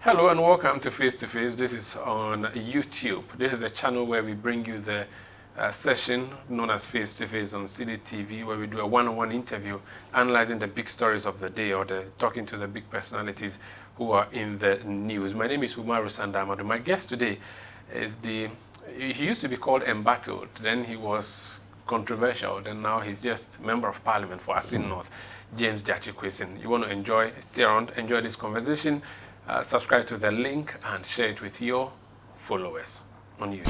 Hello and welcome to Face to Face. This is on YouTube. This is a channel where we bring you the session known as Face to Face on CDTV, where we do a one-on-one interview analyzing the big stories of the day or talking to the big personalities who are in the news. My name is Umaru Sanda Amadu. My guest today is he used to be called Embattled, then he was controversial, then now he's just Member of Parliament for Assin North, Gyakye Quayson. You want to stay around, enjoy this conversation. Subscribe to the link and share it with your followers on YouTube.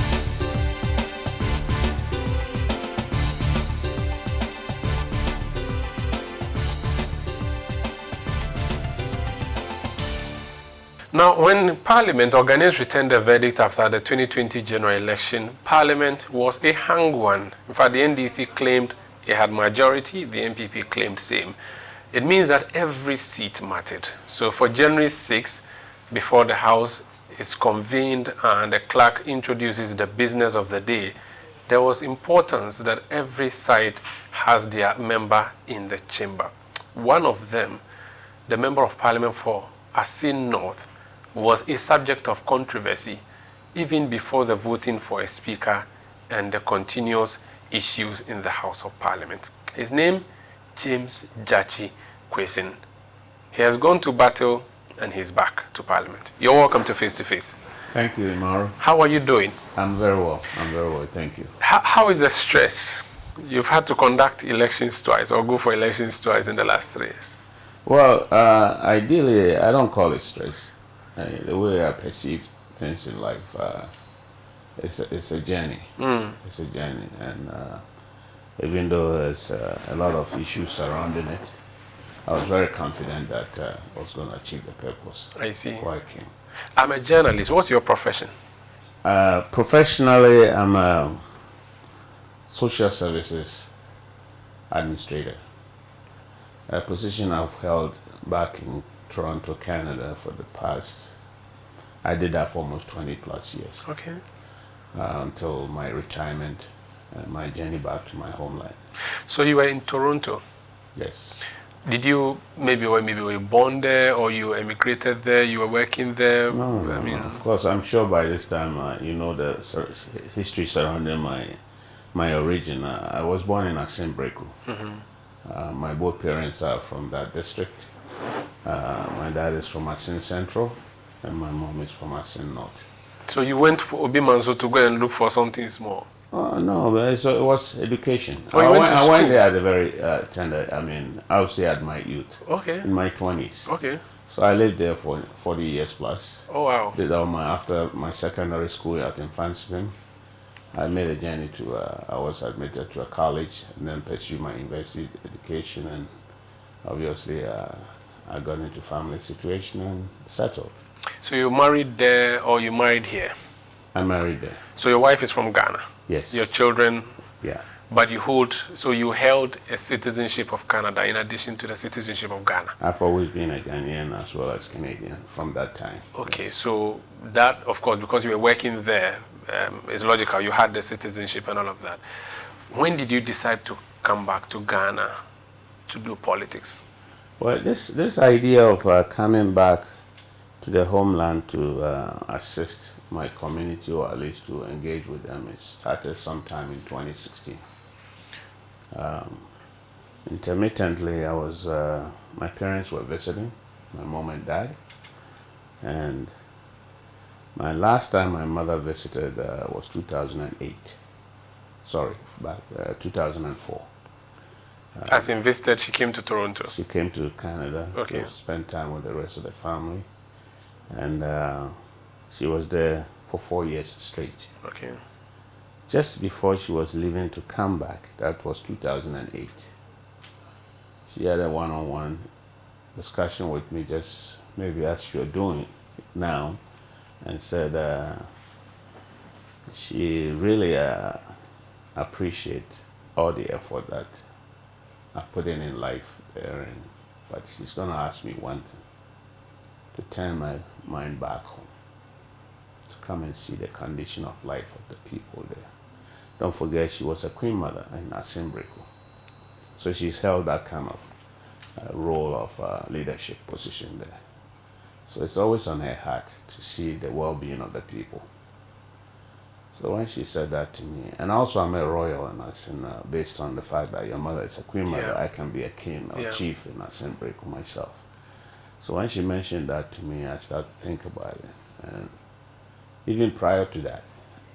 Now, when Parliament or Ghanaians returned the verdict after the 2020 general election, Parliament was a hung one. In fact, the NDC claimed it had majority, the MPP claimed same. It means that every seat mattered. So for January 6th, before the House is convened and the clerk introduces the business of the day, there was importance that every side has their member in the chamber. One of them, the Member of Parliament for Assin North, was a subject of controversy even before the voting for a speaker and the continuous issues in the House of Parliament. His name, Gyakye Quayson. He has gone to battle and he's back to Parliament. You're welcome to Face to Face. Thank you, Umaru. How are you doing? I'm very well. Thank you. How is the stress? You've had to conduct elections twice or go for elections twice in the last 3 years. Well, ideally, I don't call it stress. The way I perceive things in life, it's a journey. It's a journey, and even though there's a lot of issues surrounding it, I was very confident that I was going to achieve the purpose. I see. Why I came. I'm a journalist. What's your profession? Professionally, I'm a social services administrator, a position I've held back in Toronto, Canada for the past, I did that for almost 20 plus years. Okay. Until my retirement and my journey back to my homeland. So you were in Toronto? Yes. Did you maybe were born there, or you emigrated there? You were working there? No, of course. I'm sure by this time you know the history surrounding my origin. I was born in Assin North. My both parents are from that district. My dad is from Assin Central, and my mom is from Assin North. So you went for Obimanzo to go and look for something small? No, but it was education. Oh, I went there at a very tender, I would say at my youth. Okay. In my 20s. Okay. So I lived there for 40 years plus. Oh, wow. After my secondary school at Infantsville, I made a journey to, I was admitted to a college and then pursued my university education, and obviously I got into family situation and settled. So you married there or you married here? I married there. So your wife is from Ghana? Yes. Your children? Yeah. But you held a citizenship of Canada in addition to the citizenship of Ghana? I've always been a Ghanaian as well as Canadian from that time. Okay, yes. So that, of course, because you were working there, is logical. You had the citizenship and all of that. When did you decide to come back to Ghana to do politics? Well, this idea of coming back to the homeland to assist my community, or at least to engage with them, it started sometime in 2016. Intermittently, my parents were visiting, my mom and dad, and my last time my mother visited was 2008. Sorry, back 2004. As in visited, she came to Toronto? She came to Canada to spend time with the rest of the family, and she was there for 4 years straight. Okay. Just before she was leaving to come back, that was 2008. She had a one-on-one discussion with me, just maybe as you're doing now, and said she really appreciates all the effort that I put in life there, but she's going to ask me one thing, to turn my mind back home, to come and see the condition of life of the people there. Don't forget, she was a queen mother in Assin North. So she's held that kind of role of leadership position there. So it's always on her heart to see the well-being of the people. So when she said that to me, and also I'm a royal in Assin, based on the fact that your mother is a queen mother, I can be a king or chief in Assin Breku myself. So when she mentioned that to me, I started to think about it. And even prior to that,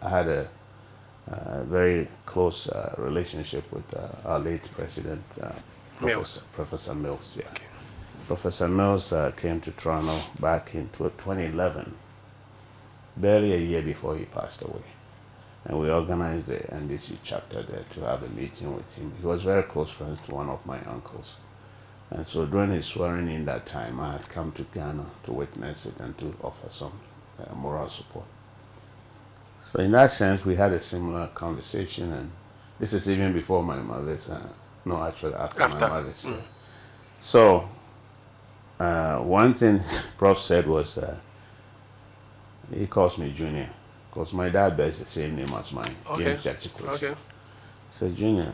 I had a very close relationship with our late president, Professor Mills. Yeah. Okay. Professor Mills came to Toronto back in 2011, barely a year before he passed away. And we organized the NDC chapter there to have a meeting with him. He was very close friends to one of my uncles. And so during his swearing in that time, I had come to Ghana to witness it and to offer some moral support. So in that sense, we had a similar conversation, and this is even before my mother's, no, actually after my mother's. So one thing Prof said was, he calls me Junior, because my dad bears the same name as mine, James Gyakye Quayson. Okay. He says, Junior,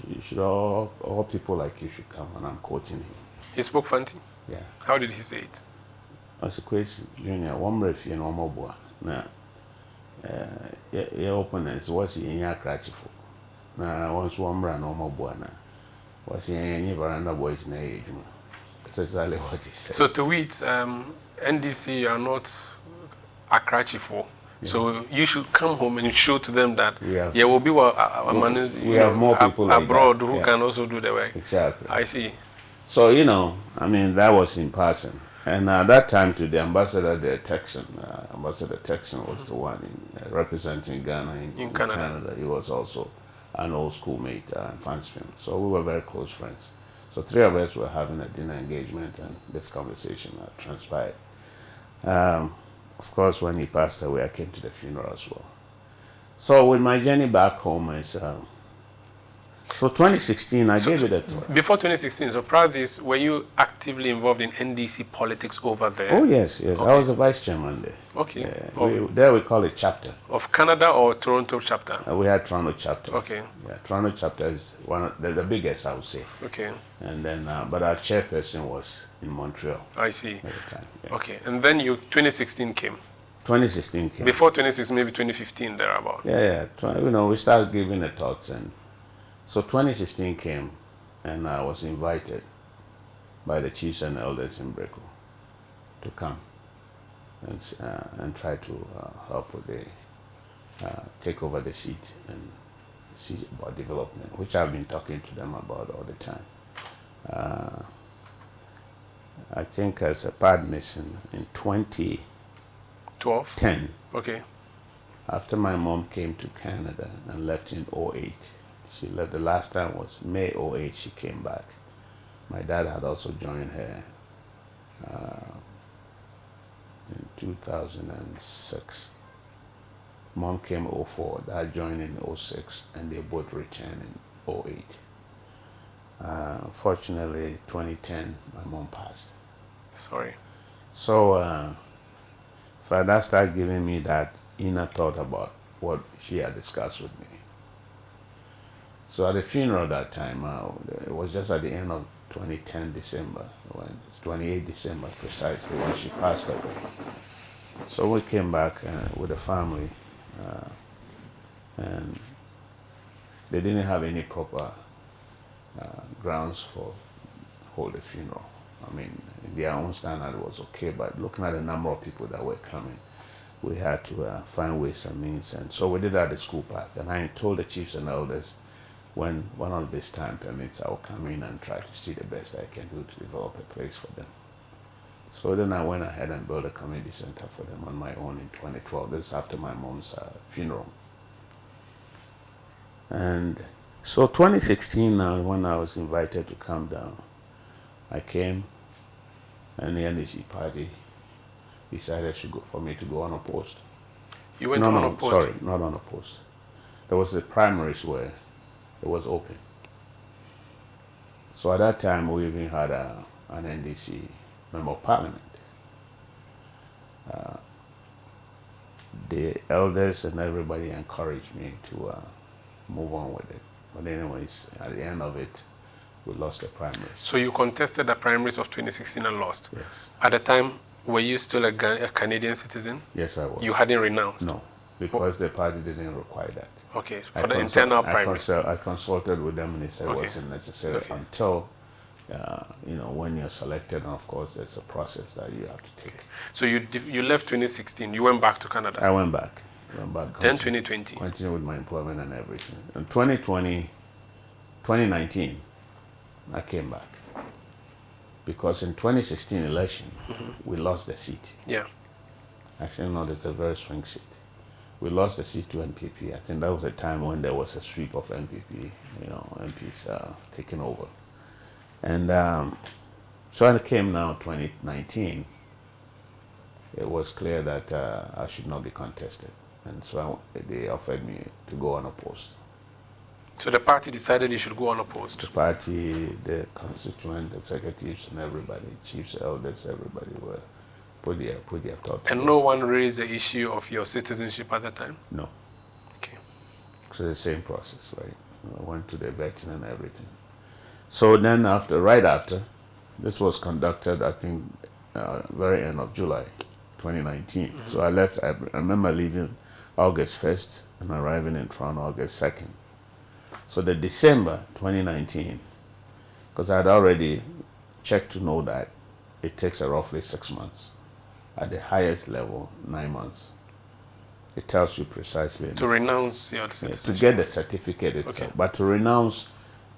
you should all people like you should come, and I'm quoting him. He spoke Fanti? Yeah. How did he say it? I said, Quayson, Junior, one refi and one more. Now, your opponents, what's he in your cratchy for? Now, once one brand no more boy now. What's he in any veranda boys in age? That's exactly what he said. So, to it, NDC are not a cratchy for. Yeah. So you should come home and show to them that there will be we have more people abroad like who can also do the work. Exactly. I see. So, I mean, that was in person. And at that time, to the ambassador, Ambassador Texan was the one representing Ghana in Canada. He was also an old schoolmate in Fansfield. So we were very close friends. So three of us were having a dinner engagement, and this conversation transpired. Of course, when he passed away, I came to the funeral as well. So with my journey back home is, so 2016, I gave it a thought. Before 2016, so prior to this, were you actively involved in NDC politics over there? Oh, yes. Okay. I was the vice chairman there. Okay. There we call it chapter. Of Canada or Toronto chapter? We had Toronto chapter. Okay. Yeah, Toronto chapter is one of the biggest, I would say. Okay. And then, but our chairperson was in Montreal. I see. At the time. Yeah. Okay. And then 2016 came. 2016 came. Before 2016, maybe 2015, thereabout. Yeah. We started giving it thoughts, and so 2016 came, and I was invited by the chiefs and elders in Breku to come and try to help with the take over the seat and see about development, which I've been talking to them about all the time. I think as a part mission in 2012, 10. Okay. After my mom came to Canada and left in 2008. She left, the last time was May 2008 she came back. My dad had also joined her in 2006. Mom came 2004, Dad joined in 2006, and they both returned in 2008. Unfortunately, 2010, my mom passed. Sorry. So, Father started giving me that inner thought about what she had discussed with me. So at the funeral that time, it was just at the end of 2010 December, 28 December precisely, when she passed away. So we came back with the family, and they didn't have any proper grounds for hold a funeral. I mean, in their own standard it was okay, but looking at the number of people that were coming, we had to find ways and means. And so we did that at the school park, and I told the chiefs and elders, when one of these time permits, I will come in and try to see the best I can do to develop a place for them. So then I went ahead and built a community center for them on my own in 2012. This is after my mom's funeral. And so 2016 now, when I was invited to come down, I came, and the NDC party decided for me to go unopposed. You went unopposed? Sorry, not unopposed. There was the primaries where it was open. So at that time, we even had an NDC member of parliament. The elders and everybody encouraged me to move on with it. But anyways, at the end of it, we lost the primaries. So you contested the primaries of 2016 and lost? Yes. At the time, Were you still a Canadian citizen? Yes, I was. You hadn't renounced? No, because the party didn't require that. Okay, for the internal primary. I consulted with them and they said it wasn't necessary until, when you're selected, and of course there's a process that you have to take. So you left 2016, you went back to Canada? I went back. Then 2020? Continued with my employment and everything. In 2019, I came back. Because in 2016 election, we lost the seat. Yeah. I said, no, there's a very swing seat. We lost the seat to NPP. I think that was a time when there was a sweep of NPP, MPs taking over. And so I came now 2019. It was clear that I should not be contested. And so they offered me to go unopposed. So the party decided you should go unopposed? The party, the constituent, the executives, and everybody, chiefs, elders, everybody were put their thought together. And no one raised the issue of your citizenship at the time? No. Okay. So the same process, right? I went to the vetting and everything. So then right after, this was conducted, I think, very end of July 2019. So I left, I remember leaving August 1st and arriving in Toronto August 2nd. So the December 2019, because I had already checked to know that it takes roughly 6 months. At the highest level, 9 months. It tells you precisely. To renounce your citizenship? To get the certificate itself. Okay. But to renounce,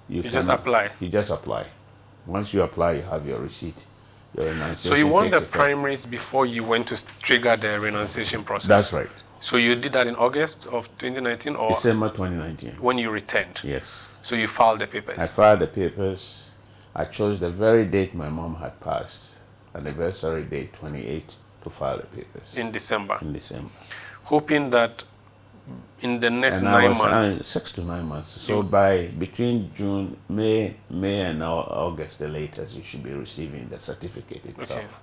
you just apply? You just apply. Once you apply, you have your receipt. Your renunciation. So you won the primaries before you went to trigger the renunciation process? That's right. So you did that in August of 2019 or? December 2019. When you returned? Yes. So you filed the papers? I filed the papers. I chose the very date my mom had passed, anniversary date 28, to file the papers. In December? In December. Hoping that in the next 9 months? 6 to 9 months. So between June, May and now August, the latest, you should be receiving the certificate itself.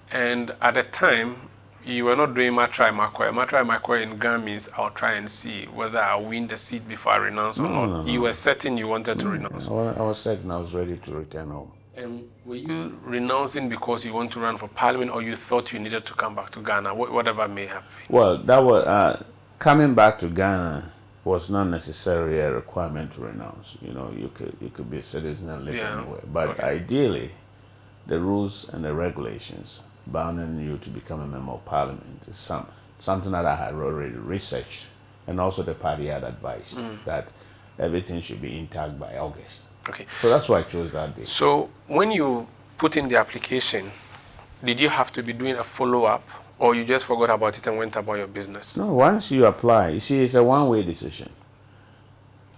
Okay. And at the time, you were not doing matrai makwe. Matrai makwe in Ghana means I'll try and see whether I'll win the seat before I renounce or not. No. You were certain you wanted to renounce? I was certain I was ready to return home. And were you renouncing because you want to run for parliament, or you thought you needed to come back to Ghana, whatever may happen? Well, that was coming back to Ghana was not necessarily a requirement to renounce. You could be a citizen and live anywhere. But ideally, the rules and the regulations bounding you to become a member of parliament is something that I had already researched, and also the party had advised that everything should be intact by August. Okay. So that's why I chose that date. So when you put in the application, did you have to be doing a follow-up, or you just forgot about it and went about your business? No, once you apply, you see, it's a one-way decision.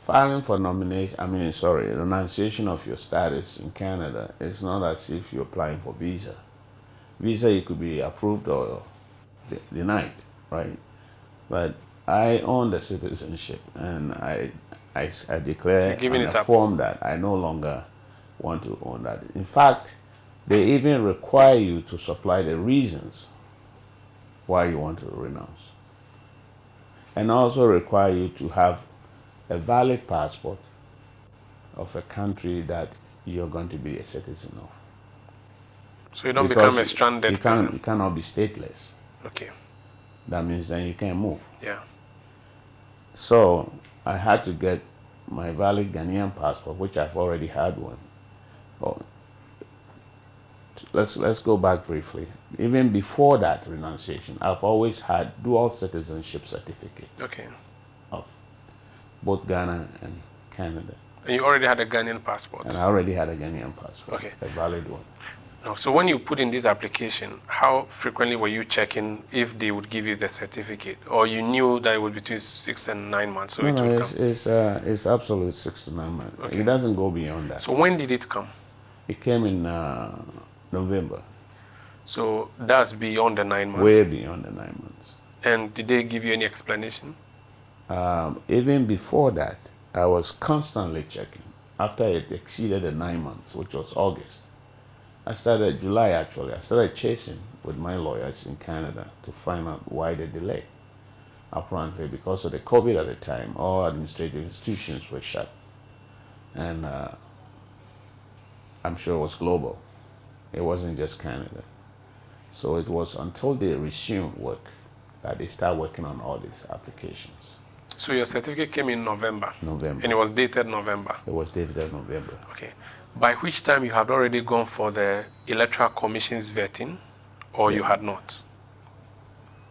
Filing for renunciation of your status in Canada, it's not as if you're applying for visa. Visa, you could be approved or denied, right? But I own the citizenship, and I declare in a form that I no longer want to own that. In fact, they even require you to supply the reasons why you want to renounce, and also require you to have a valid passport of a country that you're going to be a citizen of. So you don't become a stranded person? You cannot be stateless. Okay. That means then you can't move. Yeah. So I had to get my valid Ghanaian passport, which I've already had one. Well, let's go back briefly. Even before that renunciation, I've always had dual citizenship certificate. Okay. Of both Ghana and Canada. And you already had a Ghanaian passport? And I already had a Ghanaian passport. Okay. A valid one. No, so when you put in this application, how frequently were you checking if they would give you the certificate, or you knew that it would be between 6 and 9 months? So it's absolutely 6 to 9 months. Okay. It doesn't go beyond that. So when did it come? It came in November. So that's beyond the 9 months? Way beyond the 9 months. And did they give you any explanation? Even before that, I was constantly checking. After it exceeded the 9 months, which was August, I started chasing with my lawyers in Canada to find out why the delay. Apparently, because of the COVID at the time, all administrative institutions were shut. And I'm sure it was global. It wasn't just Canada. So it was until they resumed work that they started working on all these applications. So your certificate came in November? November. And it was dated November? It was dated November. Okay. By which time you had already gone for the Electoral Commission's vetting, or you had not?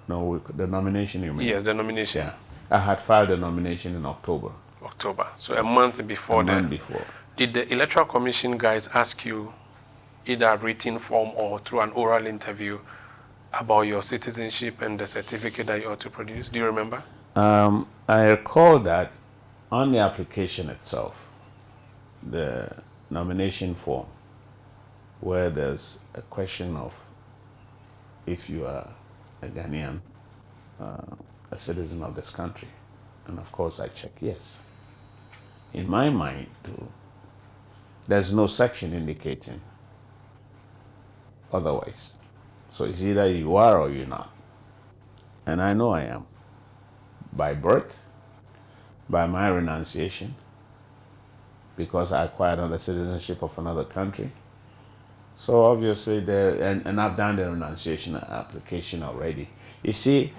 No, the nomination you mean? Yes, the nomination. Yeah. I had filed the nomination in October. October. So a month before that. A month before. Did the Electoral Commission guys ask you either a written form or through an oral interview about your citizenship and the certificate that you ought to produce? Do you remember? I recall that on the application itself, the nomination form, where there's a question of if you are a Ghanaian, a citizen of this country. And of course I check yes. In my mind too, there's no section indicating otherwise. So it's either you are or you're not. And I know I am. By birth, by my renunciation, because I acquired the citizenship of another country. So obviously, and I've done the renunciation application already. You see,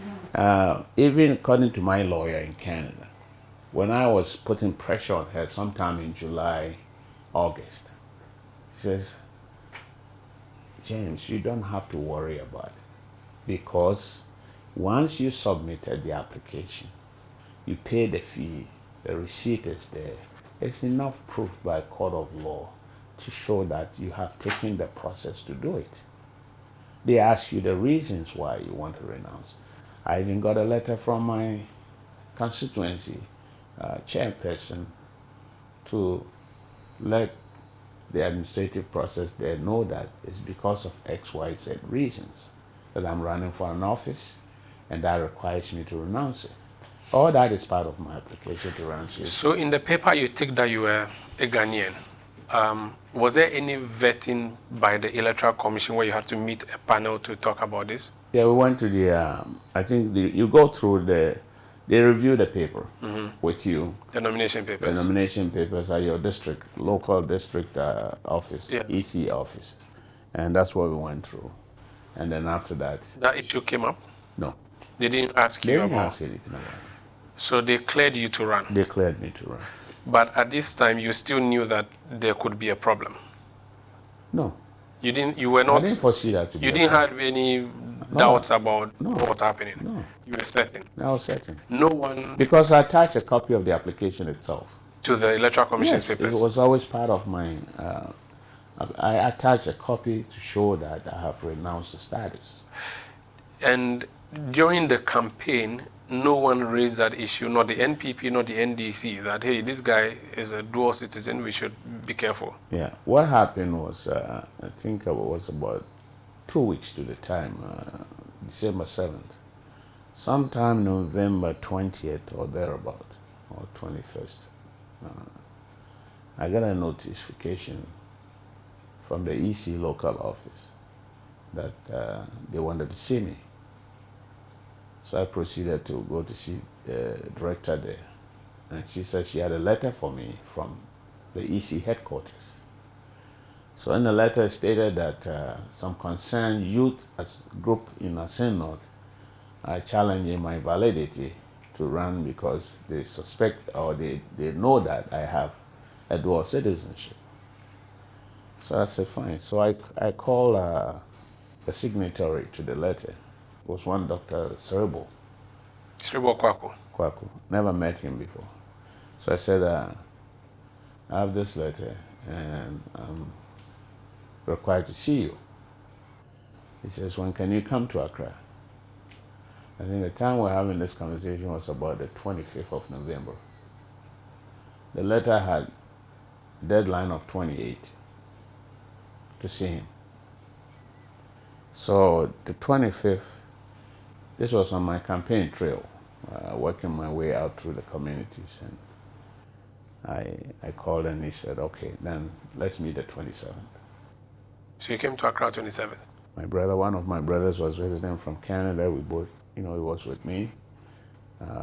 even according to my lawyer in Canada, when I was putting pressure on her sometime in July, August, she says, James, you don't have to worry about it, because once you submitted the application, you pay the fee, the receipt is there. It's enough proof by court of law to show that you have taken the process to do it. They ask you the reasons why you want to renounce. I even got a letter from my constituency chairperson to let the administrative process there know that it's because of X, Y, Z reasons that I'm running for an office, and that requires me to renounce it. All that is part of my application to renounce it. So in the paper you ticked that you were a Ghanaian. Was there any vetting by the Electoral Commission where you had to meet a panel to talk about this? Yeah, we went to the, I think you go through they review the paper with you. The nomination papers? The nomination papers at your district, local district office, yeah. EC office. And that's what we went through. And then after that... That issue came up? No. They didn't ask you about it? They didn't ask anything about it. So they cleared you to run? They cleared me to run. But at this time, you still knew that there could be a problem? No. You didn't, you were not... I didn't foresee that to be You didn't have any doubts about what was happening? No. You were certain? I was certain. No one... Because I attached a copy of the application itself. To the Electoral Commission's papers? It was always part of my... I attached a copy to show that I have renounced the status. And during the campaign, no one raised that issue, not the NPP, not the NDC, that, hey, this guy is a dual citizen, we should be careful. Yeah, what happened was, I think it was about 2 weeks to the time, December 7th, sometime November 20th or thereabout, or 21st, I got a notification from the EC local office that they wanted to see me. So I proceeded to go to see the director there. And she said she had a letter for me from the EC headquarters. So in the letter it stated that some concerned youth as group in Assin North are challenging my validity to run because they suspect or they know that I have a dual citizenship. So I said, fine. So I called the signatory to the letter. It was one Dr. Serebo. Serebo Kwaku. Kwaku. Never met him before. So I said, I have this letter and I'm required to see you. He says, when can you come to Accra? I think the time we're having this conversation was about the 25th of November. The letter had a deadline of 28 to see him. So the 25th, this was on my campaign trail, working my way out through the communities. And I called and he said, okay, then let's meet the 27th. So you came to Accra 27th? My brother, one of my brothers was resident from Canada. We both, he was with me,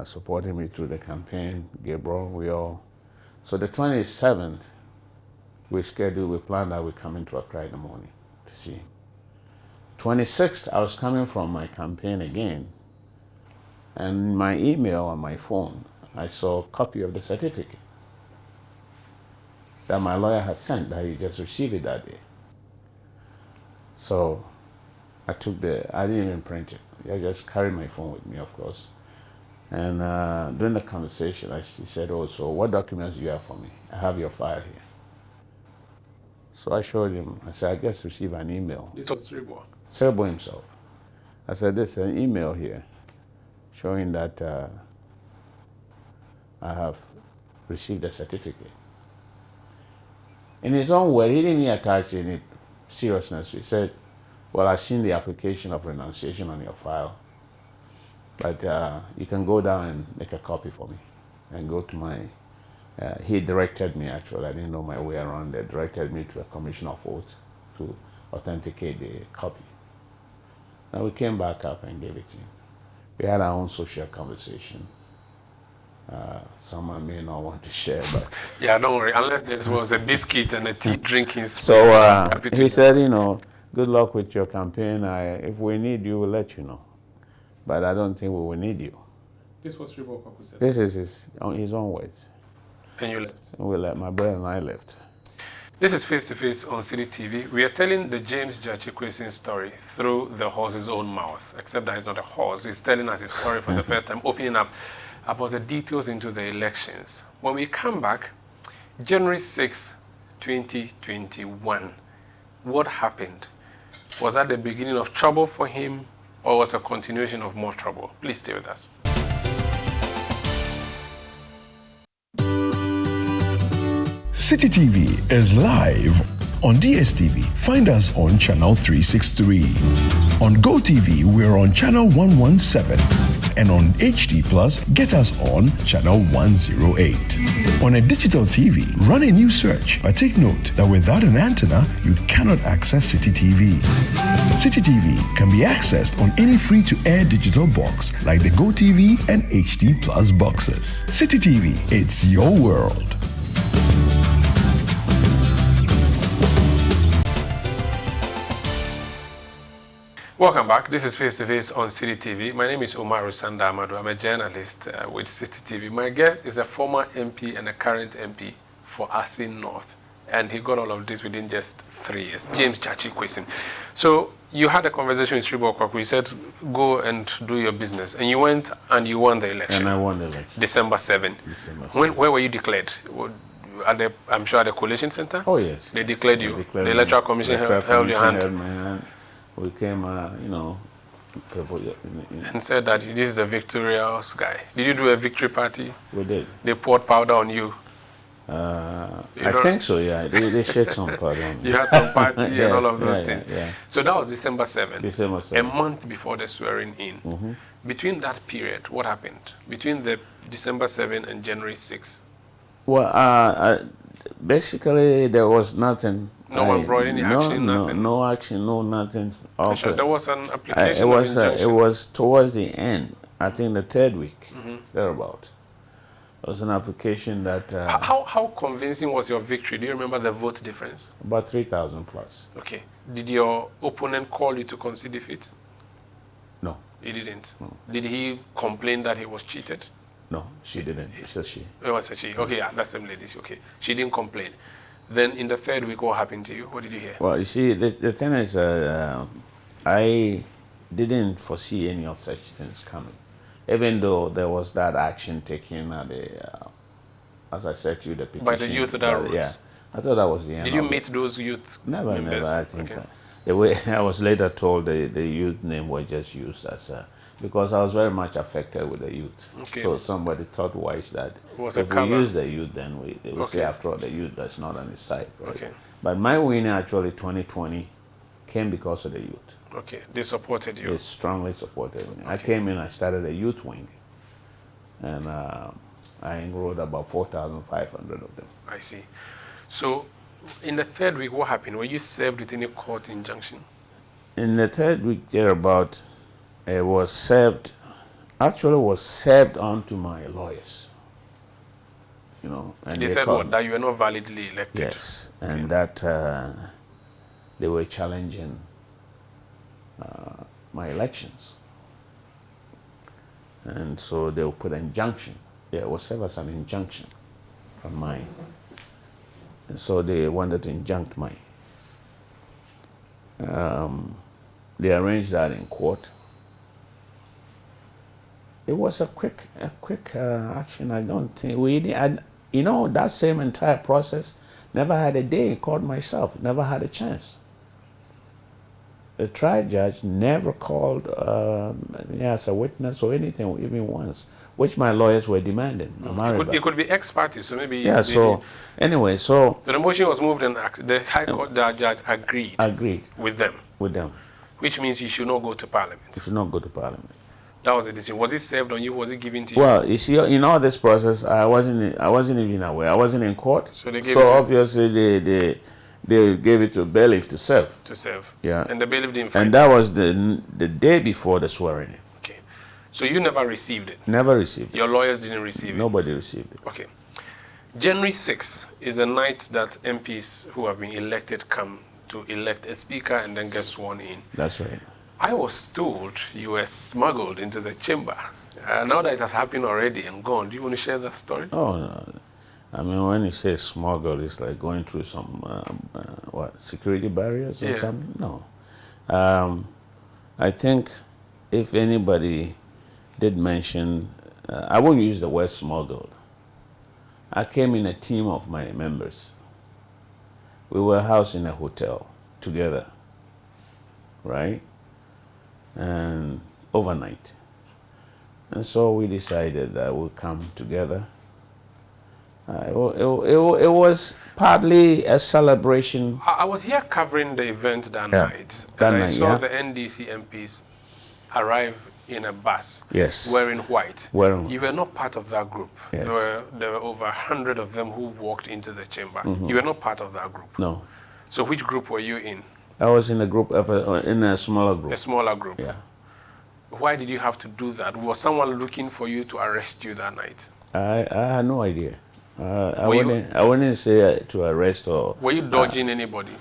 supporting me through the campaign. Gabriel, so the 27th, we planned that we're coming to Accra in the morning to see him. 26th, I was coming from my campaign again, and in my email on my phone, I saw a copy of the certificate that my lawyer had sent, that he just received it that day. So I didn't even print it. I just carried my phone with me, of course. And during the conversation, she said, "Oh, so what documents do you have for me? I have your file here." So I showed him. I said, "I just received an email." This was Sribo. Sribo himself. I said, "There's an email here showing that I have received a certificate." In his own word, he didn't attach any seriousness. He said, "Well, I've seen the application of renunciation on your file, but you can go down and make a copy for me and go to my..." He directed me, actually, I didn't know my way around there, directed me to a commission of oath to authenticate the copy. Now we came back up and gave it to him. We had our own social conversation. Someone may not want to share, but... Yeah, don't worry, unless this was a biscuit and a tea drinking. So he said, "Good luck with your campaign. If we need you, we'll let you know. But I don't think we will need you." This was Sribo Kwaku said. This is his own words. And you left? My brother and I left. This is Face to Face on City TV. We are telling the James Gyakye Quayson story through the horse's own mouth, except that he's not a horse. He's telling us his story for the first time, opening up about the details into the elections. When we come back, January 6, 2021, what happened? Was that the beginning of trouble for him, or was it a continuation of more trouble? Please stay with us. City TV is live on DSTV. Find us on channel 363. On GoTV, we're on channel 117. And on HD Plus, get us on channel 108. On a digital TV, run a new search, but take note that without an antenna, you cannot access City TV. City TV can be accessed on any free-to-air digital box like the GoTV and HD Plus boxes. City TV, it's your world. Welcome back. This is Face to Face on City TV. My name is Umaru Sanda Amadu. I'm a journalist with City TV. My guest is a former MP and a current MP for Assin North. And he got all of this within just 3 years. James Gyakye Quayson. So you had a conversation with Sribo Kwaku. You said, "Go and do your business." And you went and you won the election. And I won the election. December 7. Where were you declared? I'm sure at the Coalition Center? Oh, yes. They declared you. The Electoral Commission held your hand. We came, people... And said that this is a victorious guy. Did you do a victory party? We did. They poured powder on you? I think so, yeah. They shed some powder on me. You had some party Yes, and all of those things. Yeah. So that was December 7th. December 7th. A month before the swearing in. Mm-hmm. Between that period, what happened? Between the December 7th and January 6th? Well, basically, there was nothing. No one brought any action, nothing? No action, no nothing. Sure, there was an application it was towards the end, I think the 3rd week, thereabout. There was an application that... How convincing was your victory? Do you remember the vote difference? About 3,000 plus. Okay. Did your opponent call you to concede defeat? No. He didn't? No. Did he complain that he was cheated? No, she didn't. It's a she. It was a she. Okay, yeah, that's the same lady. Okay. She didn't complain. Then in the 3rd week, what happened to you? What did you hear? Well, you see, the thing is, I didn't foresee any of such things coming. Even though there was that action taken at the, as I said to you, the petition. By the youth that wrote? Yeah. I thought that was the end. Did you meet those youth members? Never, I think. Okay. The way I was later told the youth name was just used as because I was very much affected with the youth. Okay. So somebody thought wise that if we use the youth, then they will say after all the youth that's not on his side. Right? Okay. But my winning actually 2020 came because of the youth. Okay. They supported you. They strongly supported me. Okay. I came in, I started a youth wing, and I enrolled about 4,500 of them. I see. So in the 3rd week, what happened? Were you served with any court injunction? In the 3rd week, thereabout, it was served on to my lawyers. And they said what? That you were not validly elected? Yes, and that they were challenging my elections. And so they will put an injunction. Yeah, it was served as an injunction on mine. And so they wanted to injunct mine. They arranged that in court. It was a quick action. I don't think that same entire process. Never had a day in court myself. Never had a chance. The trial judge never called me as a witness or anything, even once, which my lawyers were demanding. It could be ex parte, so maybe. Yeah. So anyway, so the motion was moved, and the High Court judge agreed. Agreed with them. With them. Which means you should not go to Parliament. You should not go to Parliament. That was the decision. Was it served on you? Was it given to you? Well, you see, in all this process, I wasn't even aware. I wasn't in court. So they gave so obviously they gave it to a bailiff to serve. To serve. Yeah. And the bailiff didn't find And that was the day before the swearing in. Okay. So you never received it? Never received it. Your lawyers didn't receive it? Nobody received it. Okay. January 6th is the night that MPs who have been elected come to elect a speaker and then get sworn in. That's right. I was told you were smuggled into the chamber. Now that it has happened already and gone, do you want to share that story? Oh, no. I mean, when you say smuggled, it's like going through some, security barriers or something? No. I think if anybody did mention, I won't use the word smuggled. I came in a team of my members. We were housed in a hotel together, right? And overnight. And so we decided that we'll come together. It was partly a celebration. I was here covering the event that night. That and night, I saw the NDC MPs arrive in a bus, yes, wearing white. You were not part of that group. Yes. There were over 100 of them who walked into the chamber. You were not part of that group. No. So which group were you in? I was in a group in a smaller group. A smaller group. Yeah. Why did you have to do that? Was someone looking for you to arrest you that night? I had no idea. I wouldn't say to arrest or. Were you dodging anybody?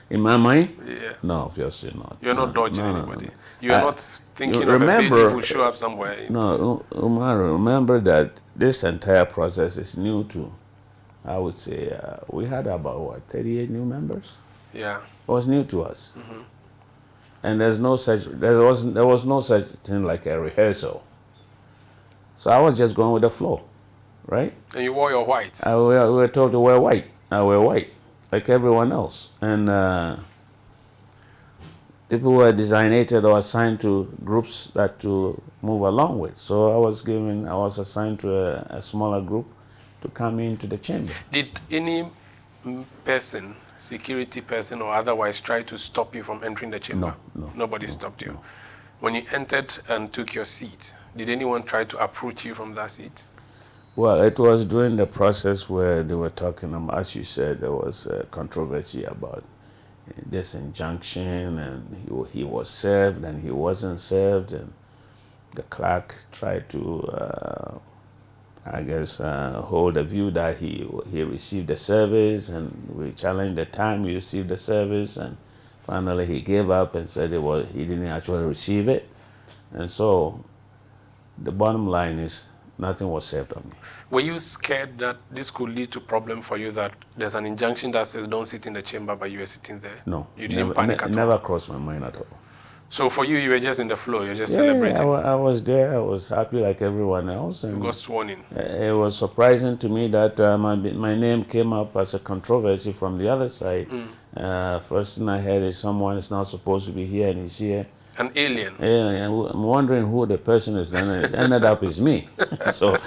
In my mind? Yeah. No, obviously not. You're not dodging anybody. No. You're not thinking of a baby who will show up somewhere. No, Umaru, remember that this entire process is new to, I would say, we had about 38 new members. Yeah. It was new to us. And there was no such thing like a rehearsal. So I was just going with the flow, right? And you wore your whites. We were told to wear white. I wear white, like everyone else. And people were designated or assigned to groups that to move along with. So I was assigned to a smaller group to come into the chamber. Did any person, security person or otherwise, try to stop you from entering the chamber? No. Nobody stopped you. No. When you entered and took your seat, did anyone try to uproot you from that seat? Well, it was during the process where they were talking, as you said, there was a controversy about this injunction, and he was served and he wasn't served, and the clerk tried to, hold the view that he received the service, and we challenged the time he received the service, and finally he gave up and said he didn't actually receive it. And so the bottom line is nothing was served on me. Were you scared that this could lead to problem for you, that there's an injunction that says don't sit in the chamber, but you were sitting there? No. You didn't panic at all? Never crossed my mind at all. So for you were just in the flow, you're just celebrating? I was there. I was happy like everyone else. And you got sworn in? It was surprising to me that my name came up as a controversy from the other side. First thing I heard is someone is not supposed to be here and he's here. An alien? Yeah, I'm wondering who the person is. Then it ended up as me. So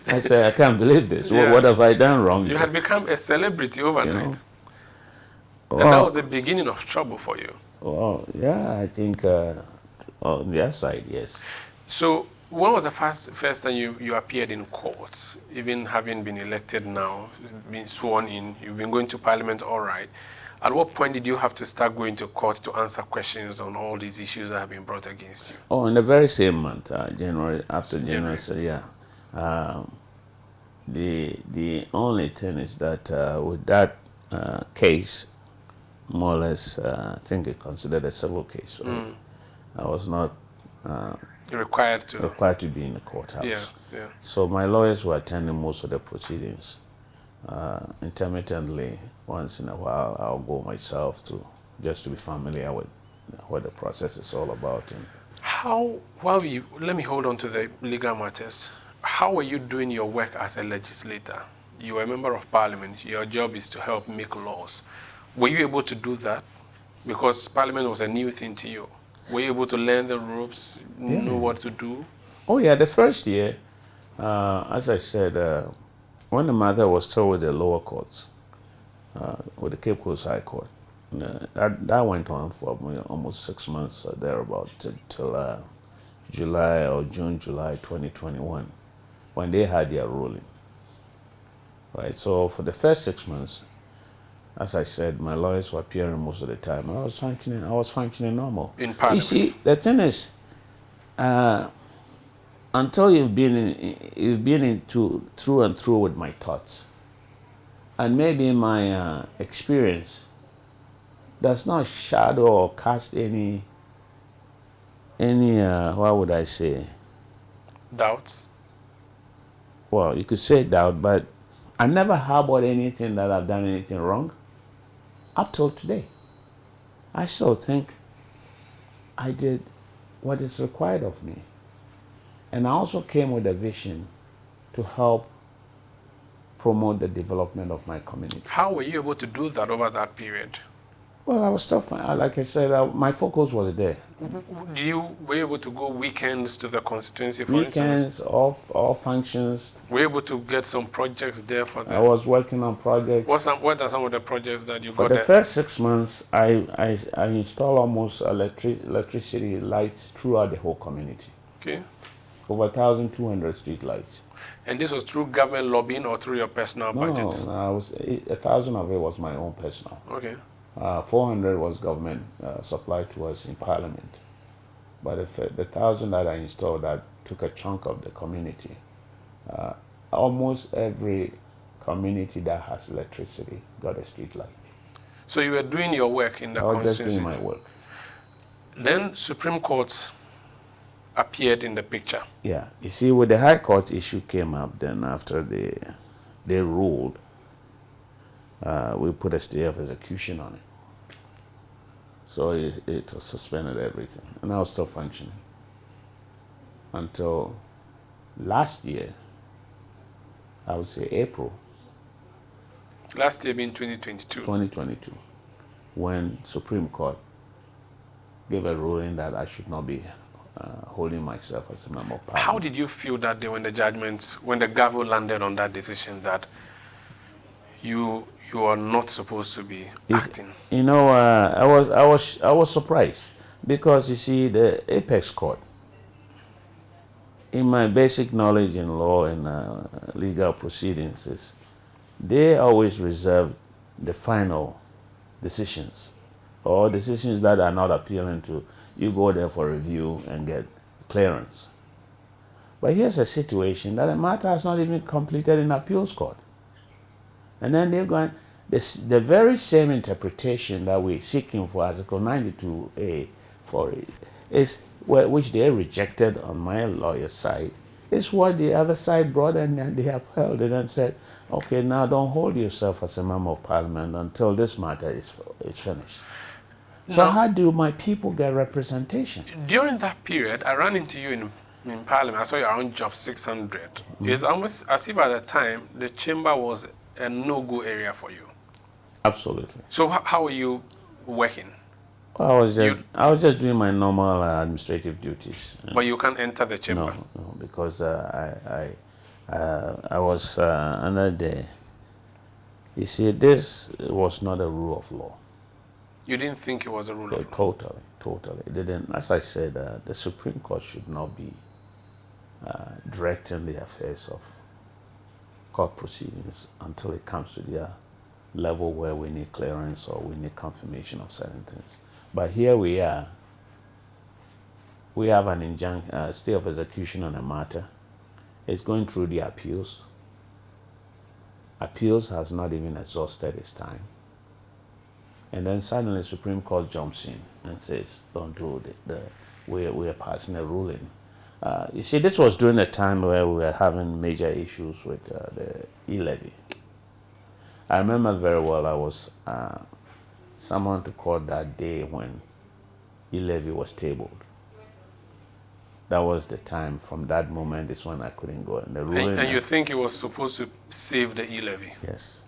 I said, I can't believe this. Yeah. What have I done wrong? You had become a celebrity overnight. Well, and that was the beginning of trouble for you. Well, yeah, I think on their side, yes. So when was the first time you appeared in court, even having been elected now, been sworn in, you've been going to Parliament, all right. At what point did you have to start going to court to answer questions on all these issues that have been brought against you? Oh, in the very same month, January, after January, so yeah. The only thing is that with that case, more or less, I think it considered a civil case. Right? I was not Required to be in the courthouse. Yeah, yeah. So my lawyers were attending most of the proceedings. Intermittently, once in a while, I'll go myself just to be familiar with what the process is all about. And let me hold on to the legal matters. How were you doing your work as a legislator? You are a member of parliament. Your job is to help make laws. Were you able to do that? Because parliament was a new thing to you. Were you able to learn the ropes, know what to do? Oh yeah, the first year, as I said, when the matter was still with the lower courts, with the Cape Coast High Court, that went on for almost 6 months or thereabout till July 2021, when they had their ruling. Right. So for the first 6 months, as I said, my lawyers were appearing most of the time. I was functioning normal. In parliament. You see, the thing is, until you've been through and through with my thoughts, and maybe my experience does not shadow or cast any what would I say? Doubts? Well, you could say doubt, but I never harbored anything that I've done anything wrong. Up till today, I still think I did what is required of me. And I also came with a vision to help promote the development of my community. How were you able to do that over that period? Well, I was still fine. Like I said, my focus was there. You were able to go weekends to the constituency, for instance? Weekends, all functions. Were you able to get some projects there for them? I was working on projects. What are some of the projects that you got For there? the first 6 months, I installed almost electricity lights throughout the whole community. Okay. Over 1,200 street lights. And this was through government lobbying or through your personal budget? No, 1,000 of it was my own personal. Okay. 400 was government supplied to us in Parliament. But the 1,000 that I installed, that took a chunk of the community. Almost every community that has electricity got a street light. So you were doing your work in the constituency? I was just doing my work. Then Supreme Court appeared in the picture. Yeah, you see, with the High Court issue came up, then after they ruled, we put a stay of execution on it. So it suspended everything, and I was still functioning until last year, I would say April. Last year being 2022. 2022, when Supreme Court gave a ruling that I should not be holding myself as a member of Parliament. How did you feel that day when the gavel landed on that decision that you are not supposed to be acting? You know, I was surprised, because you see, the apex court, in my basic knowledge in law and legal proceedings, is they always reserve the final decisions, or decisions that are not appealing to you. Go there for review and get clearance. But here's a situation that a matter has not even completed in appeals court. And then they're going, the very same interpretation that we're seeking for Article 92A for it is which they rejected on my lawyer's side, is what the other side brought, and they upheld it and said, okay, now don't hold yourself as a member of Parliament until this matter is finished. So how do my people get representation? During that period, I ran into you in Parliament. I saw you around Job 600. It's almost as if at the time the chamber was a no-go area for you. Absolutely. So how were you working? Well, I was just doing my normal administrative duties. But you can't enter the chamber? No, because I was under the. You see, this was not a rule of law. You didn't think it was a rule of law? Totally. It didn't. As I said, the Supreme Court should not be directing the affairs of court proceedings until it comes to their level where we need clearance or we need confirmation of certain things. But here we are. We have an stay of execution on a matter. It's going through the appeals. Appeals has not even exhausted its time. And then suddenly Supreme Court jumps in and says, don't do we are passing a ruling. You see, this was during a time where we were having major issues with the e-levy. I remember very well I was summoned to court that day when e-levy was tabled. That was the time. From that moment is when I couldn't go. And the ruling. And you think it was supposed to save the e-levy? Yes.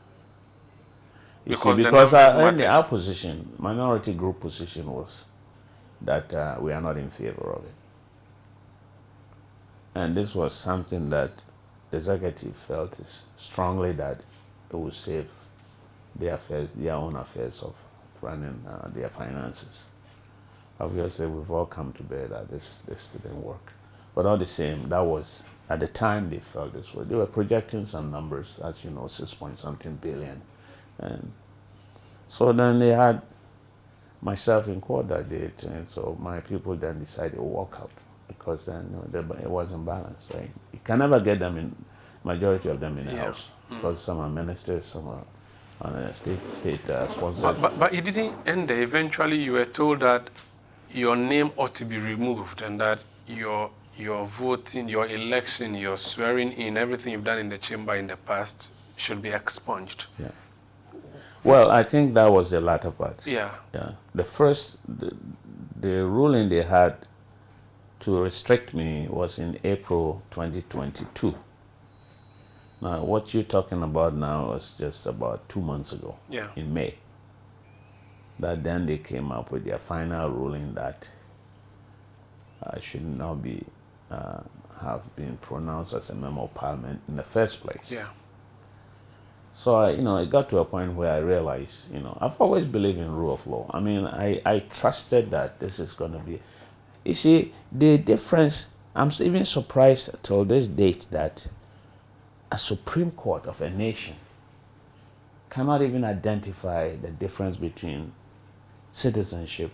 Because our position, minority group position, was that we are not in favor of it. And this was something that the executive felt is strongly that it would save their affairs, their own affairs of running their finances. Obviously, we've all come to bear that this didn't work. But all the same, that was, at the time they felt this way. They were projecting some numbers, as you know, 6-point-something billion. And so then they had myself in court that day, and so my people then decided to walk out because then it wasn't balanced, right? You can never get them in, majority of them in the house, because some are ministers, some are on a state sponsored. But it didn't end there. Eventually, you were told that your name ought to be removed and that your voting, your election, your swearing in, everything you've done in the chamber in the past should be expunged. Yeah. Well, I think that was the latter part. Yeah. Yeah. The first, the ruling they had to restrict me was in April 2022. Now, what you're talking about now was just about 2 months ago. Yeah. In May. That then they came up with their final ruling that I should not be have been pronounced as a member of parliament in the first place. Yeah. So it got to a point where I realized, I've always believed in rule of law. I mean, I trusted that this is going to be. You see, the difference. I'm even surprised till this date that a Supreme Court of a nation cannot even identify the difference between citizenship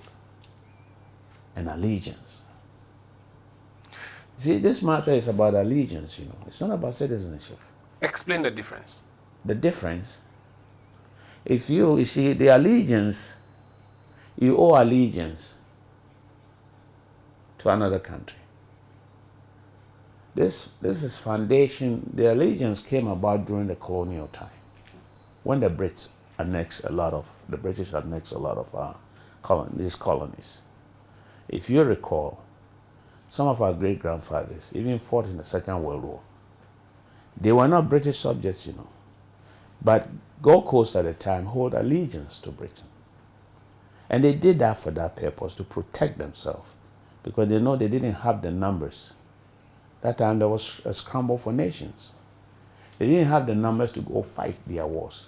and allegiance. See, this matter is about allegiance, It's not about citizenship. Explain the difference. The difference, if you see, the allegiance, you owe allegiance to another country. This is foundation. The allegiance came about during the colonial time, when the British annexed a lot of these colonies. If you recall, some of our great-grandfathers even fought in the Second World War. They were not British subjects, but Gold Coast at the time hold allegiance to Britain. And they did that for that purpose, to protect themselves, because they know they didn't have the numbers. That time there was a scramble for nations. They didn't have the numbers to go fight their wars.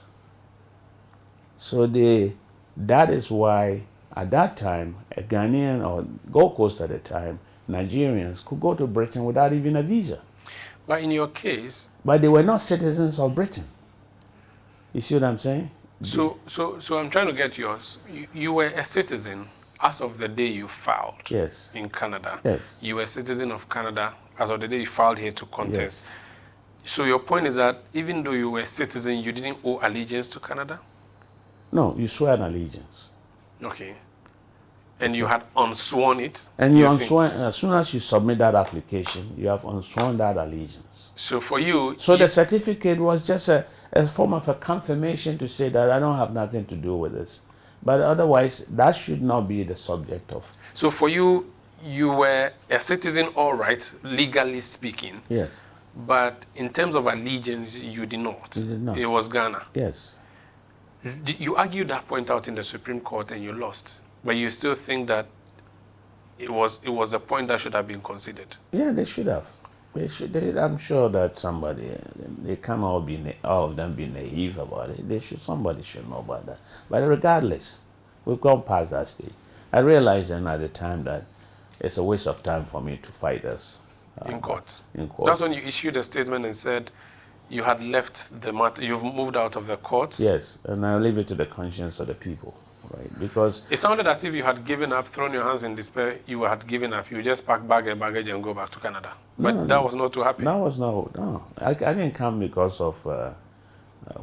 So that is why at that time, a Ghanaian or Gold Coast at the time, Nigerians could go to Britain without even a visa. But in your case... But they were not citizens of Britain. You see what I'm saying? So I'm trying to get yours. You were a citizen as of the day you filed. Yes. In Canada. Yes. You were a citizen of Canada as of the day you filed here to contest. Yes. So your point is that even though you were a citizen, you didn't owe allegiance to Canada? No, you swear an allegiance. Okay. And you had unsworn it? And you unsworn, as soon as you submit that application, you have unsworn that allegiance. So for you... So the certificate was just a form of a confirmation to say that I don't have nothing to do with this. But otherwise, that should not be the subject of... So for you, you were a citizen, all right, legally speaking. Yes. But in terms of allegiance, you did not. You did not. It was Ghana. Yes. You argued that point out in the Supreme Court and you lost. But you still think that it was a point that should have been considered? Yeah, they should have. I'm sure that they can't all of them be naive about it. Somebody should know about that. But regardless, we've gone past that stage. I realized then at the time that it's a waste of time for me to fight us. In court. In court. That's when you issued a statement and said you had left the matter, you've moved out of the courts? Yes, and I leave it to the conscience of the people. Right, because it sounded as if you had given up, thrown your hands in despair. You had given up. You just pack bag and baggage and go back to Canada. But that was not to happen. That was no. I didn't come because of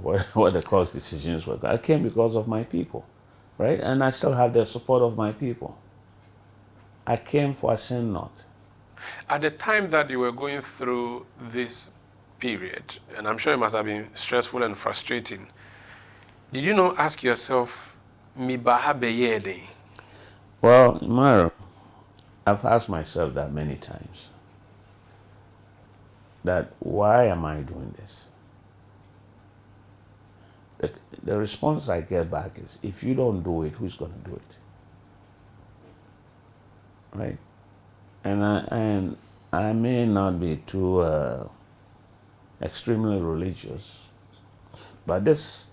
what the court's decisions were. I came because of my people. right? And I still have the support of my people. I came for Assin North. At the time that you were going through this period, and I'm sure it must have been stressful and frustrating, did you not ask yourself, "Mi baha beyede"? Well, Umaru, I've asked myself that many times. That why am I doing this? The response I get back is, if you don't do it, who's going to do it? Right? And I may not be too extremely religious, but this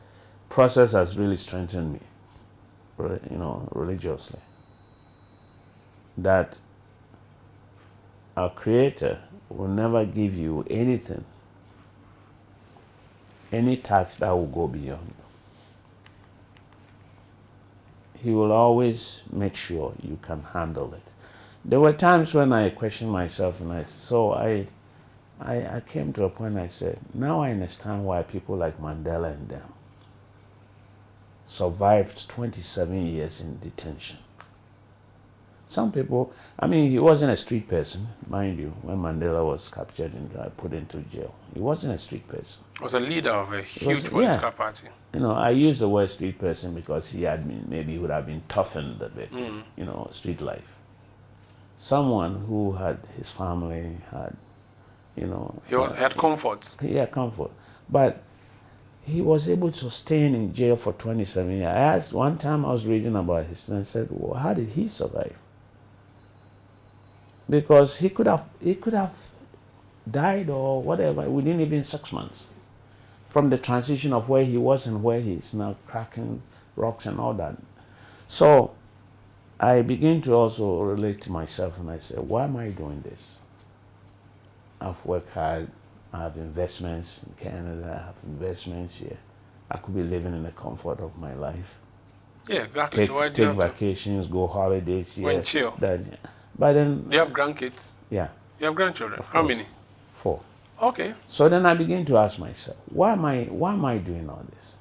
process has really strengthened me, religiously. That our Creator will never give you anything, any task that will go beyond you. He will always make sure you can handle it. There were times when I questioned myself, and I came to a point. I said, now I understand why people like Mandela and them survived 27 years in detention. Some people, he wasn't a street person, mind you. When Mandela was captured and put into jail, he wasn't a street person. He was a leader of a huge political party. I use the word street person because he would have been toughened a bit, street life. Someone who had his family, had, he had comfort. He had comfort. But he was able to stay in jail for 27 years. I asked, one time I was reading about his, and I said, well, how did he survive? Because he could have died or whatever within even 6 months from the transition of where he was and where he is now, cracking rocks and all that. So I begin to also relate to myself, and I say, why am I doing this? I've worked hard. I have investments in Canada. I have investments here. I could be living in the comfort of my life. Yeah, exactly. Take vacations, go holidays here. When chill. But then... You have grandkids? Yeah. You have grandchildren? Of How course. many? 4. Okay. So then I begin to ask myself, why am I doing all this?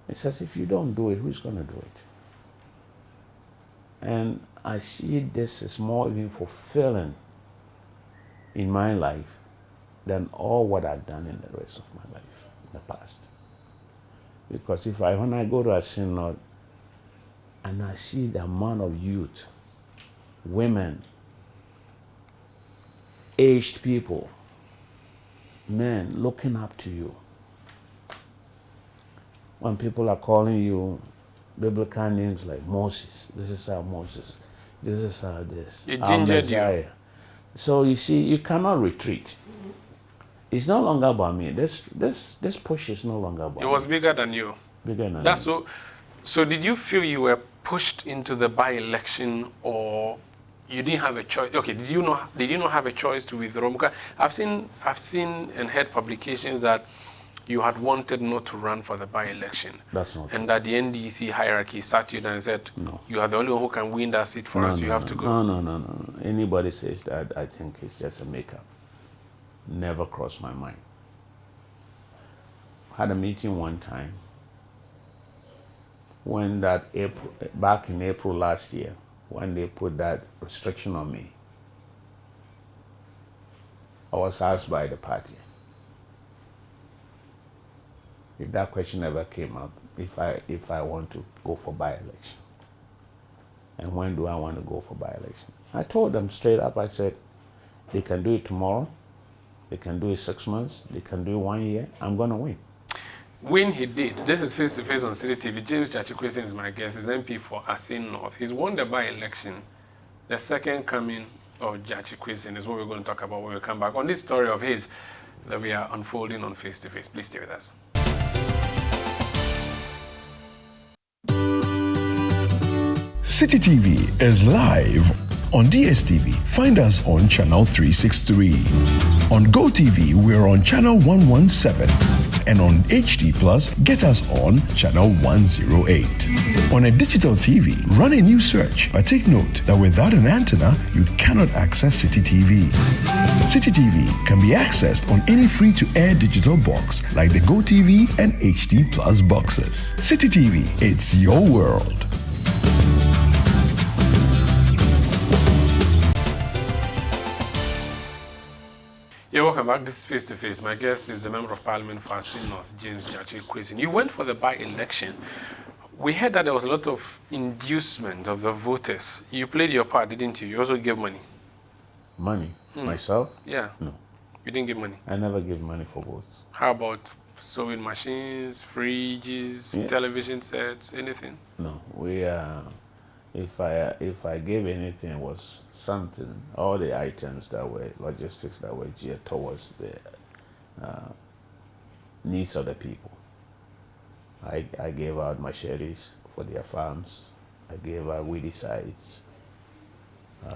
It says, if you don't do it, who's going to do it? And I see this as more even fulfilling in my life than all what I've done in the rest of my life in the past. Because when I go to Assin North and I see the amount of youth, women, aged people, men looking up to you. When people are calling you biblical names like Moses, this is our Moses, this is our this, our Messiah. So you see, you cannot retreat. It's no longer about me. This push is no longer about me. It was bigger than you. Bigger than That's me. So did you feel you were pushed into the by-election, or you didn't have a choice? Okay, did you not have a choice to withdraw? Because I've seen and heard publications that you had wanted not to run for the by-election. That's not true. And that the NDC hierarchy sat you down and said, no, you are the only one who can win that seat for us. You have to go. No. Anybody says that, I think it's just a makeup. Never crossed my mind. Had a meeting one time when back in April last year, when they put that restriction on me. I was asked by the party if that question ever came up, if I want to go for by-election. And when do I want to go for by-election? I told them straight up, I said, they can do it tomorrow, they can do it 6 months, they can do it 1 year, I'm going to win. When he did, this is face-to-face on City TV, James Gyakye Quayson is my guest, he's MP for Assin North. He's won the by-election. The second coming of Gyakye Quayson is what we're going to talk about when we come back on this story of his that we are unfolding on face-to-face. Please stay with us. City TV is live on DSTV. Find us on channel 363. On GoTV, we're on channel 117. And on HD Plus, get us on channel 108. On a digital TV, run a new search, but take note that without an antenna, you cannot access City TV. City TV can be accessed on any free-to-air digital box like the GoTV and HD Plus boxes. City TV, it's your world. Yeah, welcome back. This is Face to Face. My guest is the Member of Parliament for Assin North, Gyakye Quayson. You went for the by-election. We heard that there was a lot of inducement of the voters. You played your part, didn't you? You also gave money. Money? Myself? Yeah. No. You didn't give money? I never give money for votes. How about sewing machines, fridges, television sets, anything? No. If I gave anything, it was something, all the items that were logistics that were geared towards the needs of the people. I gave out machetes for their farms. I gave out weedicides.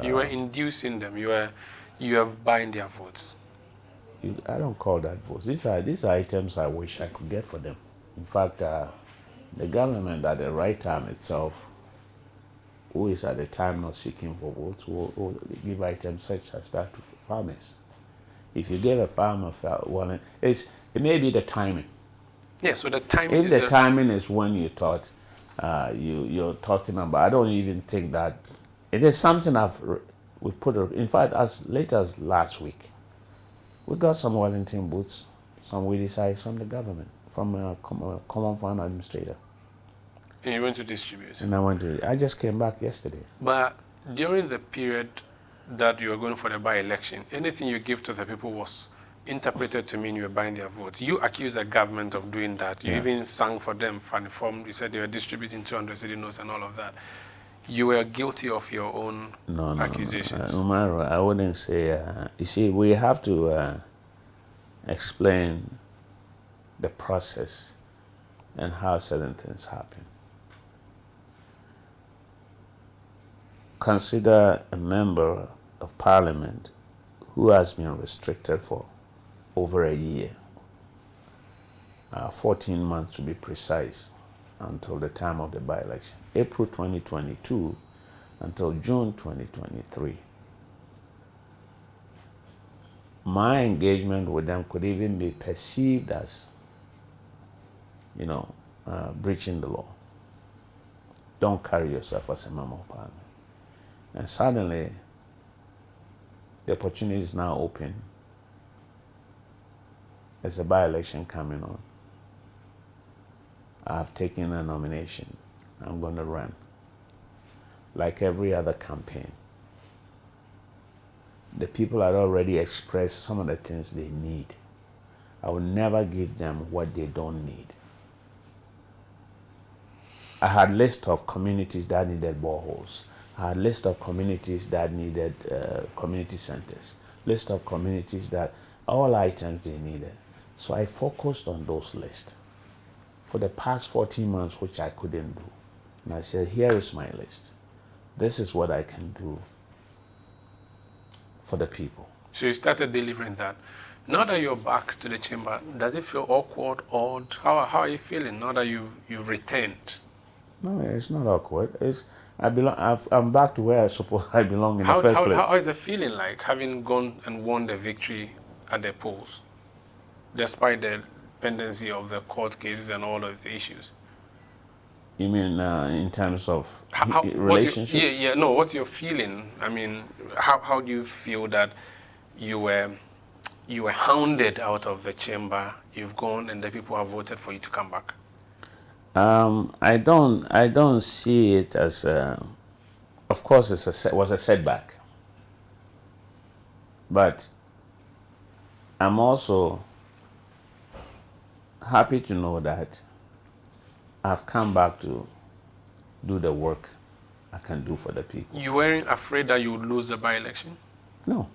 You were inducing them. You were buying their votes. I don't call that votes. These are items I wish I could get for them. In fact, the government at the right time itself, who is at the time not seeking for votes, will give items such as that to farmers. If you give a farmer, well, it may be the timing. Yeah, so the timing. If the timing is when you thought you're talking about, I don't even think that it is something we've put. In fact, as late as last week, we got some Wellington boots, some weedicides from the government, from a common fund administrator. And you went to distribute. And I just came back yesterday. But during the period that you were going for the by-election, anything you give to the people was interpreted to mean you were buying their votes. You accused the government of doing that. You even sang for them, funny form. You said they were distributing 200 cedi notes and all of that. You were guilty of your own accusations. No, Umaru, I wouldn't say. You see, we have to explain the process and how certain things happen. Consider a member of parliament who has been restricted for over a year, 14 months to be precise, until the time of the by-election, April 2022 until June 2023. My engagement with them could even be perceived as, breaching the law. Don't carry yourself as a member of parliament. And suddenly, the opportunity is now open. There's a by-election coming on. I've taken a nomination. I'm going to run. Like every other campaign. The people had already expressed some of the things they need. I will never give them what they don't need. I had a list of communities that needed boreholes. I had a list of communities that needed community centers. List of communities that all items they needed. So I focused on those lists for the past 14 months, which I couldn't do. And I said, here is my list. This is what I can do for the people. So you started delivering that. Now that you're back to the chamber, does it feel awkward, odd? How are you feeling now that you've returned? No, it's not awkward. I'm back to where I belong in the first place. How is it feeling like, having gone and won the victory at the polls, despite the pendency of the court cases and all of the issues? You mean in terms of relationships? No, what's your feeling? I mean, how do you feel that you were hounded out of the chamber, you've gone, and the people have voted for you to come back? I don't see it as of course it was a setback, but I'm also happy to know that I've come back to do the work I can do for the people. You weren't afraid that you would lose the by-election? No.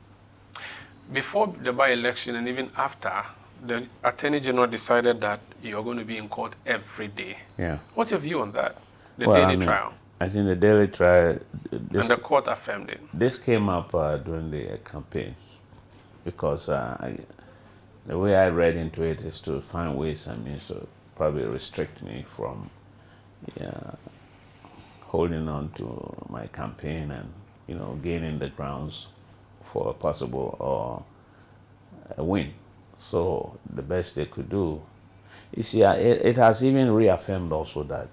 Before the by-election and even after, the Attorney General decided that you're going to be in court every day. Yeah. What's your view on that? Daily trial? I think the daily trial... And the court affirmed it. This came up during the campaign because the way I read into it is to find ways and means to probably restrict me from holding on to my campaign and, gaining the grounds for a possible or a win. So the best they could do, you see, it has even reaffirmed also that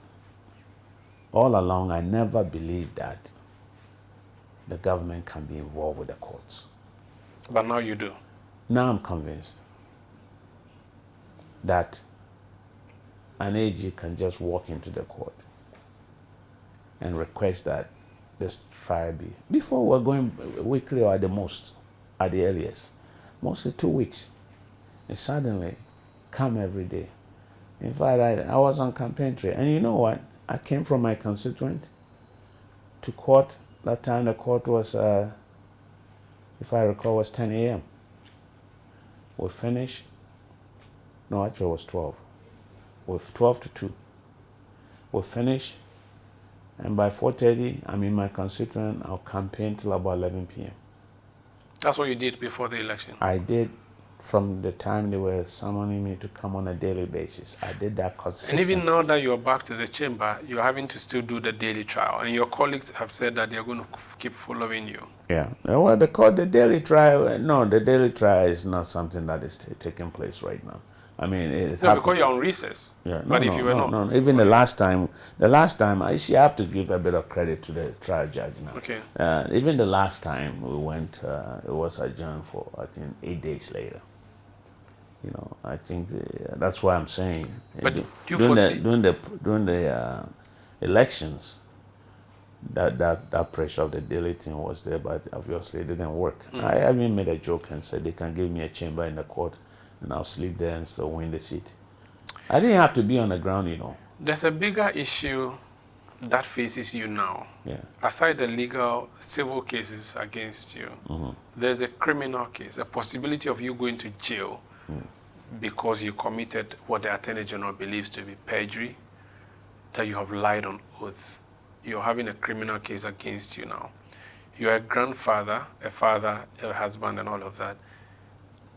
all along I never believed that the government can be involved with the courts. But now you do. Now I'm convinced that an AG can just walk into the court and request that this trial be, before we're going weekly or at the most, at the earliest, mostly 2 weeks. And suddenly come every day. In fact, I was on campaign trail, and you know what? I came from my constituent to court. That time the court was, if I recall, was 10 a.m. We finished, no, actually it was 12. With 12 to 2. We finished, and by 4:30, I'm in my constituent. I'll campaign till about 11 p.m. That's what you did before the election? I did from the time they were summoning me to come on a daily basis. I did that consistently. And even now that you're back to the chamber, you're having to still do the daily trial. And your colleagues have said that they're going to keep following you. Yeah. Well, they call the daily trial. No, the daily trial is not something that is taking place right now. I mean, it's no, because you're on recess. Yeah, no, but if no, you were no, not. no. Even the last time, I see. I have to give a bit of credit to the trial judge now. Okay. Even the last time we went, it was adjourned for, I think, 8 days later. You know, I think that's why I'm saying. But do you during foresee during the elections, that pressure of the daily thing was there, but obviously it didn't work. I even made a joke and said they can give me a chamber in the court, and I'll sleep there and still win the seat. I didn't have to be on the ground, you know. There's a bigger issue that faces you now. Yeah. Aside the legal civil cases against you, there's a criminal case, a possibility of you going to jail because you committed what the Attorney General believes to be perjury, that you have lied on oath. You're having a criminal case against you now. You're a grandfather, a father, a husband, and all of that.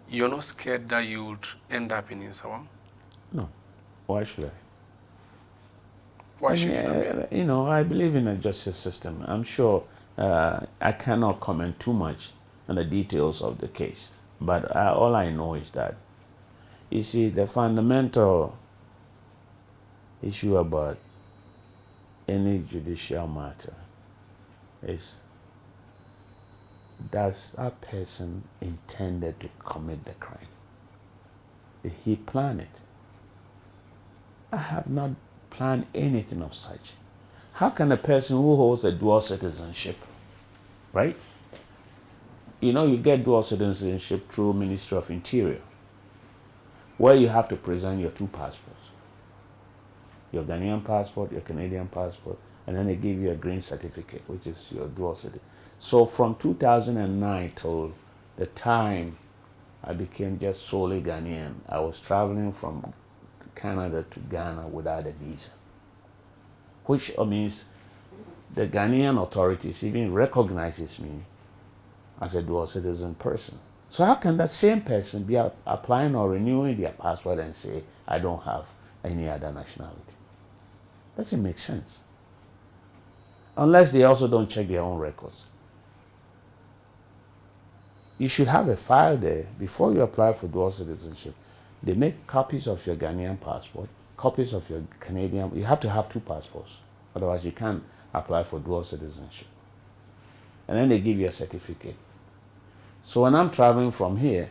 You're not scared that you would end up in Insawam? No. Why should I? Why should you? You know, I believe in a justice system. I'm sure I cannot comment too much on the details of the case. But all I know is that, you see, the fundamental issue about any judicial matter is, does that person intended to commit the crime? Did he plan it? I have not planned anything of such. How can a person who holds a dual citizenship, right? You know, you get dual citizenship through Ministry of Interior, where you have to present your 2 passports. Your Ghanaian passport, your Canadian passport, and then they give you a green certificate, which is your dual citizenship. So from 2009 till the time I became just solely Ghanaian, I was traveling from Canada to Ghana without a visa, which means the Ghanaian authorities even recognizes me as a dual citizen person. So how can that same person be applying or renewing their passport and say, I don't have any other nationality? Doesn't make sense. Unless they also don't check their own records. You should have a file there before you apply for dual citizenship. They make copies of your Ghanaian passport, copies of your Canadian. You have to have 2 passports. Otherwise, you can't apply for dual citizenship. And then they give you a certificate. So when I'm traveling from here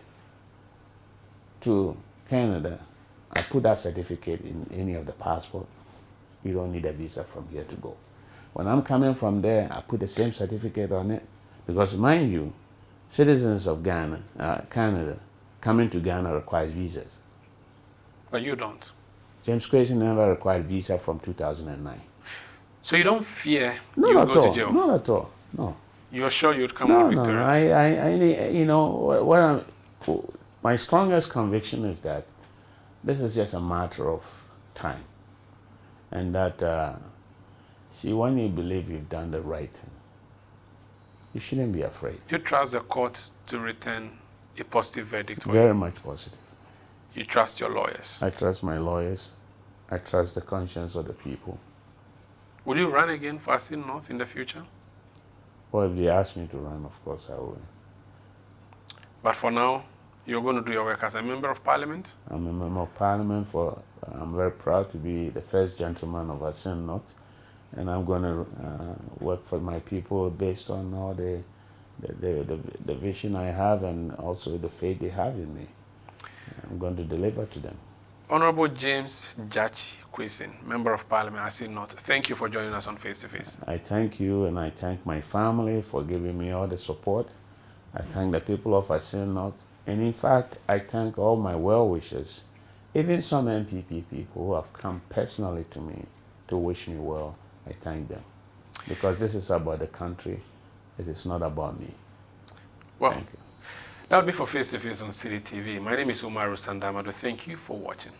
to Canada, I put that certificate in any of the passport. You don't need a visa from here to go. When I'm coming from there, I put the same certificate on it. Because mind you, citizens of Ghana, Canada, coming to Ghana requires visas. But you don't. James Quayson never required visa from 2009. So you don't fear Not you at go all. to jail? Not at all. No. You're sure you'd come No, out victorious? no. I you know, my strongest conviction is that this is just a matter of time, and that see, when you believe you've done the right thing, you shouldn't be afraid. You trust the court to return a positive verdict for Very you? much positive. You trust your lawyers? I trust my lawyers. I trust the conscience of the people. Will you run again for Assin North in the future? Well, if they ask me to run, of course I will. But for now, you're going to do your work as a member of parliament? I'm a member of parliament I'm very proud to be the first gentleman of Assin North, and I'm going to work for my people based on all the the vision I have and also the faith they have in me. I'm going to deliver to them. Honorable James Gyakye Quayson, Member of Parliament, Assin North, thank you for joining us on Face to Face. I thank you, and I thank my family for giving me all the support. I thank the people of Assin North, and in fact, I thank all my well-wishers, even some MPP people who have come personally to me to wish me well. I thank them, because this is about the country. It is not about me. Well, thank you. That'll be for Face to Face on City TV. My name is Umaru Sanda Amadu. Thank you for watching.